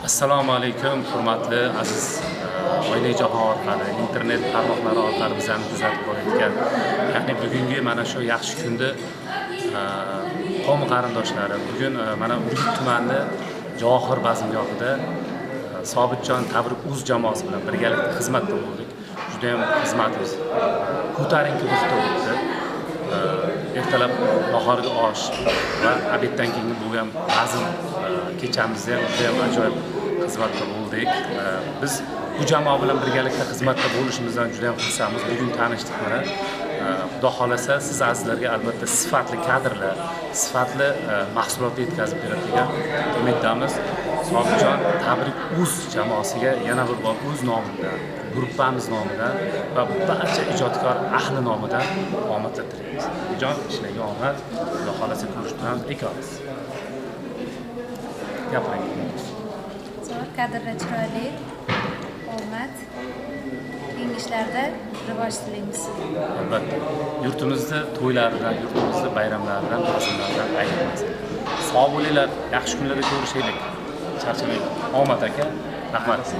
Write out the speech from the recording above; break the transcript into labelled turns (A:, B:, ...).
A: Assalomu alaykum, hurmatli aziz oila jahon orqali, internet tarmoqlari orqali bizani kuzatib borayotgan, ya'ni bugungi mana shu yaxshi kunda qavm qarindoshlarim, bugun mana Urgut tumani Johir bazmgohida Sobitjon Tabrik.uz jamoasi bilan birgalikda xizmatda bo'ldik. Juda ham xizmatimiz ko'tarinki ruhda o'tdi. Ertalab nahorgi osh va obeddan keyin bo'lgan bazm kechamizda ham juda ham ajoyib xizmatda bo'ldik. Biz bu jamoa bilan birgalikda xizmatda bo'lishimizdan juda ham xursandmiz. Bugun tanishdik mana. Xudo xolasa siz azizlarga albatta sifatli kadrlar, sifatli mahsulot yetkazib beradigan umiddamiz. Sobitjon Tabrik.uz jamoasiga yana bir bor o'z nomidan, gruppamiz nomidan va barcha ijodkor ahli nomidan omadlar tilaymiz. Jon, ishlarga omad, Xudo xolasa ko'rishamiz, ekamiz. Gapiring.
B: Zo'r, kadrlar chiroyli, omad, keyingi ishlarda rivoj tilaymiz.
A: Albatta, yurtimizda to'ylaridan, yurtimizda bayramlaridan, bazmlardan ayrilmas. Sog' bo'linglar, yaxshi kunlarda ko'rishaylik. Charchamang. Omad aka, rahmat.